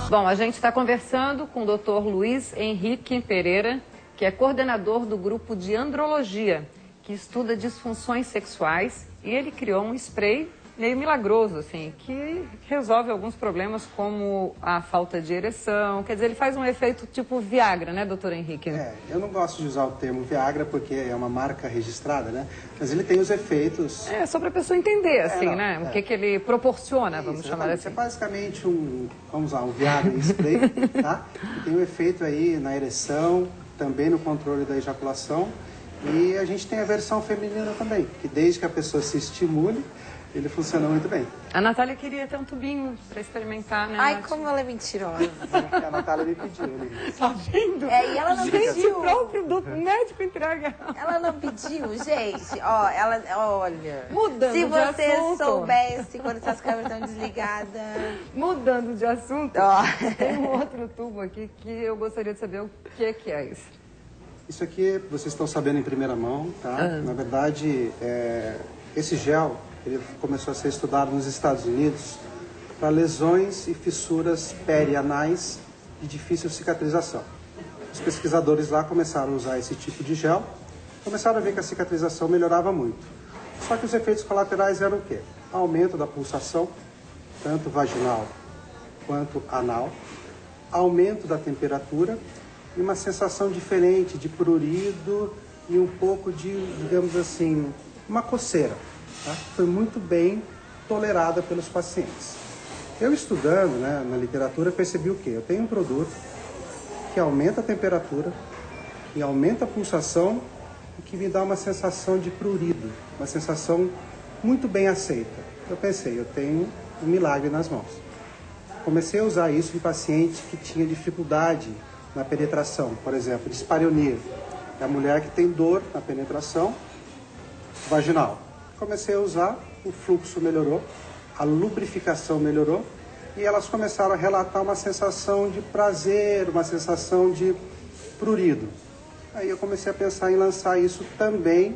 Bom, a gente está conversando com o Dr. Luiz Henrique Pereira, que é coordenador do grupo de andrologia, que estuda disfunções sexuais, e ele criou um spray meio milagroso, assim, que resolve alguns problemas como a falta de ereção. Quer dizer, ele faz um efeito tipo Viagra, né, doutor Henrique? Eu não gosto de usar o termo Viagra porque é uma marca registrada, né? Mas ele tem os efeitos... Só para a pessoa entender, assim, né? O que ele proporciona, vamos chamar assim. É basicamente vamos lá, um Viagra em spray, tá? Que tem um efeito aí na ereção, também no controle da ejaculação. E a gente tem a versão feminina também, que desde que a pessoa se estimule, ele funciona muito bem. A Natália queria ter um tubinho para experimentar, né? Ai, como ela é mentirosa. A Natália me pediu. Tá vendo? E ela não pediu. O próprio do médico entrega. Ela não pediu, gente. Olha. Mudando se de você assunto. soubesse quando essas câmeras estão desligadas. Mudando de assunto, tem um outro tubo aqui que eu gostaria de saber o que é isso. Isso aqui vocês estão sabendo em primeira mão, tá? Na verdade, esse gel ele começou a ser estudado nos Estados Unidos para lesões e fissuras perianais de difícil cicatrização. Os pesquisadores lá começaram a usar esse tipo de gel, começaram a ver que a cicatrização melhorava muito. Só que os efeitos colaterais eram o quê? Aumento da pulsação, tanto vaginal quanto anal, aumento da temperatura e uma sensação diferente de prurido e um pouco de, digamos assim, uma coceira. Tá? Foi muito bem tolerada pelos pacientes. Eu estudando, né, na literatura percebi o quê? Eu tenho um produto que aumenta a temperatura, que aumenta a pulsação e que me dá uma sensação de prurido, uma sensação muito bem aceita. Eu pensei, eu tenho um milagre nas mãos. Comecei a usar isso em paciente que tinha dificuldade na penetração, por exemplo, dispareunia. É a mulher que tem dor na penetração vaginal. Comecei a usar, o fluxo melhorou, a lubrificação melhorou e elas começaram a relatar uma sensação de prazer, uma sensação de prurido. Aí eu comecei a pensar em lançar isso também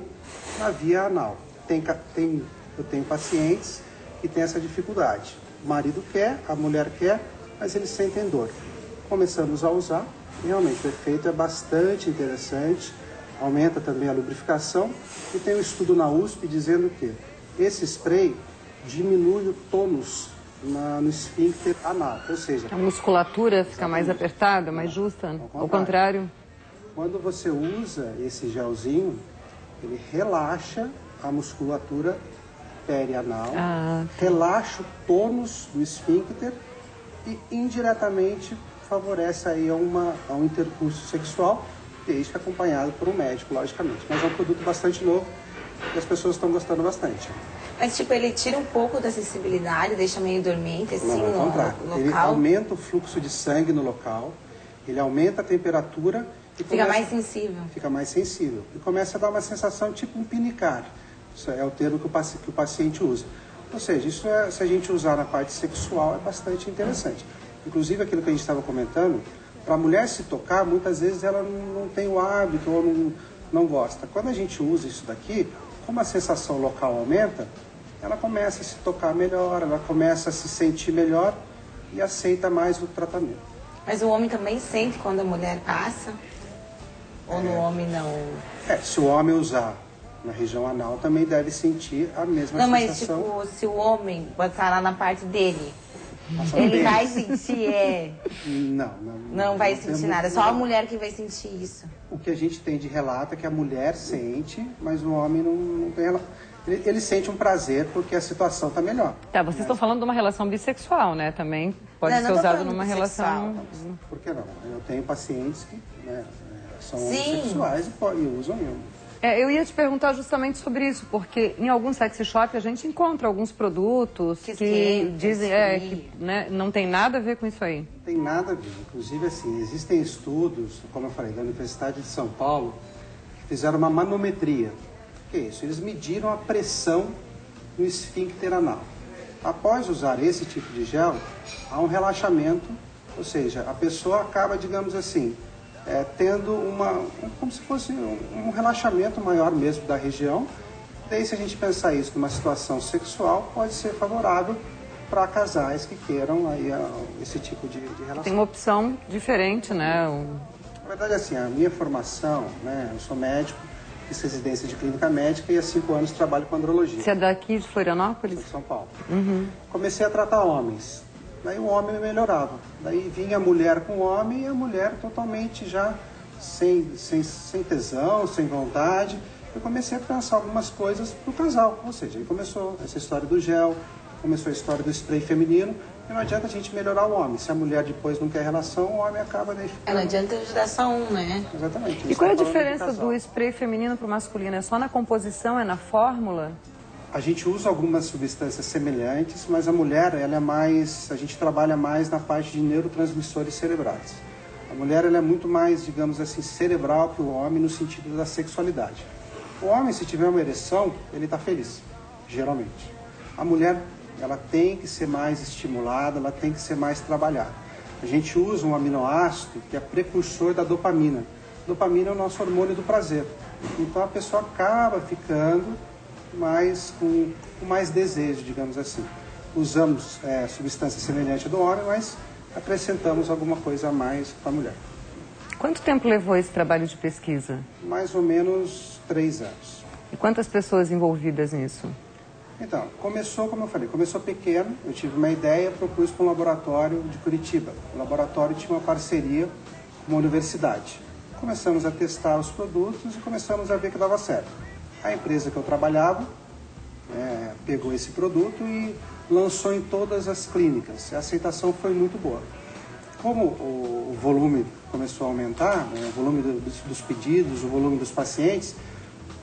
na via anal. Eu tenho pacientes que têm essa dificuldade. O marido quer, a mulher quer, mas eles sentem dor. Começamos a usar, e realmente o efeito é bastante interessante. Aumenta também a lubrificação e tem um estudo na USP dizendo que esse spray diminui o tônus no esfíncter anal, ou seja... A musculatura fica mais apertada, mais justa, ao contrário. Quando você usa esse gelzinho, ele relaxa a musculatura perianal, relaxa o tônus do esfíncter e indiretamente favorece aí a um intercurso sexual, desde que acompanhado por um médico, logicamente. Mas é um produto bastante novo e as pessoas estão gostando bastante. Mas, tipo, ele tira um pouco da sensibilidade, deixa meio dormente, assim, no local? Ele aumenta o fluxo de sangue no local, ele aumenta a temperatura e fica mais sensível. Fica mais sensível. E começa a dar uma sensação tipo um pinicar. Isso é o termo que o paciente usa. Ou seja, isso se a gente usar na parte sexual, é bastante interessante. Inclusive, aquilo que a gente estava comentando, para a mulher se tocar, muitas vezes ela não tem o hábito ou não gosta. Quando a gente usa isso daqui, como a sensação local aumenta, ela começa a se tocar melhor, ela começa a se sentir melhor e aceita mais o tratamento. Mas o homem também sente quando a mulher passa? Ou no homem não? Se o homem usar na região anal, também deve sentir a mesma sensação. Não, mas tipo, se o homem botar lá na parte dele... Ele vai sentir, Não vai sentir nada, só a mulher que vai sentir isso. O que a gente tem de relato é que a mulher sente, mas o homem não tem relato. Ele sente um prazer porque a situação está melhor. Tá, vocês estão falando de uma relação bissexual, né? Também pode ser usado numa relação... Por que não? Eu tenho pacientes que são homossexuais e usam eu ia te perguntar justamente sobre isso, porque em alguns sex shop a gente encontra alguns produtos que dizem que não tem nada a ver com isso aí. Não tem nada a ver. Inclusive, assim, existem estudos, como eu falei, da Universidade de São Paulo, que fizeram uma manometria. O que é isso? Eles mediram a pressão no esfíncter anal. Após usar esse tipo de gel, há um relaxamento, ou seja, a pessoa acaba, digamos assim, tendo como se fosse um relaxamento maior mesmo da região. Daí, se a gente pensar isso numa situação sexual, pode ser favorável para casais que queiram aí esse tipo de relação. Tem uma opção diferente, né? Na verdade, assim, a minha formação, né, eu sou médico, fiz residência de clínica médica e há 5 anos trabalho com andrologia. Você é daqui de Florianópolis? Sou de São Paulo. Uhum. Comecei a tratar homens. Daí o homem melhorava. Daí vinha a mulher com o homem e a mulher totalmente já sem tesão, sem vontade. Eu comecei a pensar algumas coisas para o casal. Ou seja, aí começou essa história do gel, começou a história do spray feminino. E não adianta a gente melhorar o homem. Se a mulher depois não quer relação, o homem acaba daí ficando... Não adianta ajudar só um, né? Exatamente. E qual é a diferença do spray feminino para o masculino? É só na composição, é na fórmula? A gente usa algumas substâncias semelhantes, mas a mulher, ela é mais... A gente trabalha mais na parte de neurotransmissores cerebrais. A mulher, ela é muito mais, digamos assim, cerebral que o homem no sentido da sexualidade. O homem, se tiver uma ereção, ele está feliz, geralmente. A mulher, ela tem que ser mais estimulada, ela tem que ser mais trabalhada. A gente usa um aminoácido que é precursor da dopamina. Dopamina é o nosso hormônio do prazer. Então a pessoa acaba ficando com mais desejo, digamos assim. Usamos substância semelhante do homem, mas acrescentamos alguma coisa a mais para a mulher. Quanto tempo levou esse trabalho de pesquisa? Mais ou menos 3 anos. E quantas pessoas envolvidas nisso? Então, começou, como eu falei, começou pequeno. Eu tive uma ideia, propus para um laboratório de Curitiba. O laboratório tinha uma parceria com uma universidade. Começamos a testar os produtos e começamos a ver que dava certo. A empresa que eu trabalhava pegou esse produto e lançou em todas as clínicas. A aceitação foi muito boa. Como o volume começou a aumentar, né, o volume dos pedidos, o volume dos pacientes,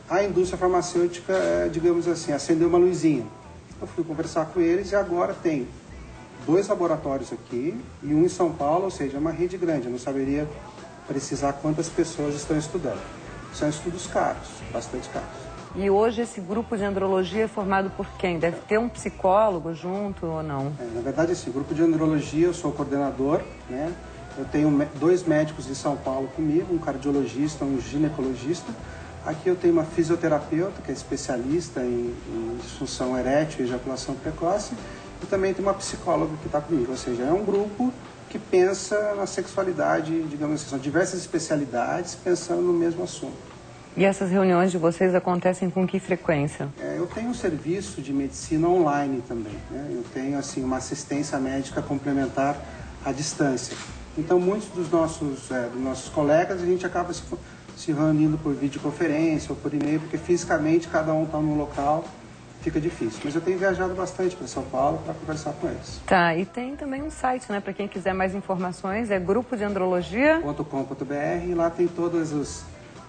a indústria farmacêutica, digamos assim, acendeu uma luzinha. Eu fui conversar com eles e agora tem 2 laboratórios aqui e um em São Paulo, ou seja, é uma rede grande. Eu não saberia precisar quantas pessoas estão estudando. São estudos caros, bastante caros. E hoje esse grupo de andrologia é formado por quem? Deve ter um psicólogo junto ou não? Na verdade, esse grupo de andrologia, eu sou o coordenador, né? Eu tenho 2 médicos em São Paulo comigo, um cardiologista, um ginecologista. Aqui eu tenho uma fisioterapeuta, que é especialista em disfunção erétil e ejaculação precoce. E também tem uma psicóloga que está comigo. Ou seja, é um grupo que pensa na sexualidade, digamos assim, são diversas especialidades pensando no mesmo assunto. E essas reuniões de vocês acontecem com que frequência? Eu tenho um serviço de medicina online também, né? Eu tenho assim uma assistência médica complementar à distância. Então muitos dos nossos colegas a gente acaba se reunindo por videoconferência ou por e-mail, porque fisicamente cada um está num local, fica difícil. Mas eu tenho viajado bastante para São Paulo para conversar com eles. Tá, e tem também um site, né, para quem quiser mais informações, é grupodeandrologia.com.br, e lá tem todos os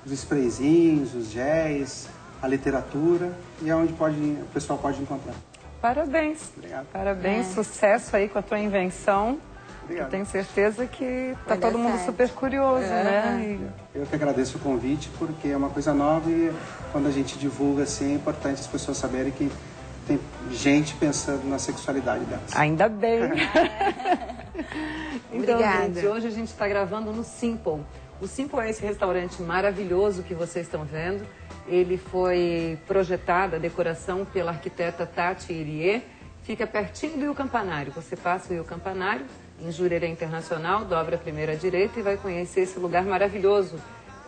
sprayzinhos, os géis, a literatura, e é onde o pessoal pode encontrar. Parabéns. Obrigado. Parabéns, sucesso aí com a tua invenção. Obrigado. Eu tenho certeza que está todo mundo super curioso, né? Eu que agradeço o convite, porque é uma coisa nova e quando a gente divulga assim, é importante as pessoas saberem que tem gente pensando na sexualidade delas. Ainda bem. Então, Obrigada. gente, hoje a gente está gravando no Simple. O Simple é esse restaurante maravilhoso que vocês estão vendo. Ele foi projetado, a decoração, pela arquiteta Tati Irie. Fica pertinho do Rio Campanário. Você passa o Rio Campanário, em Jurerê Internacional, dobra a primeira direita e vai conhecer esse lugar maravilhoso.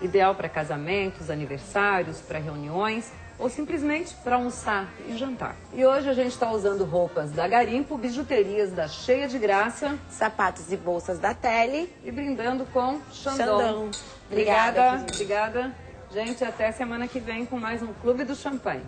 Ideal para casamentos, aniversários, para reuniões ou simplesmente para almoçar e jantar. E hoje a gente está usando roupas da Garimpo, bijuterias da Cheia de Graça, Sapatos e bolsas da Tele e brindando com Xandão. Xandão. Obrigada. Gente, até semana que vem com mais um Clube do Champanhe.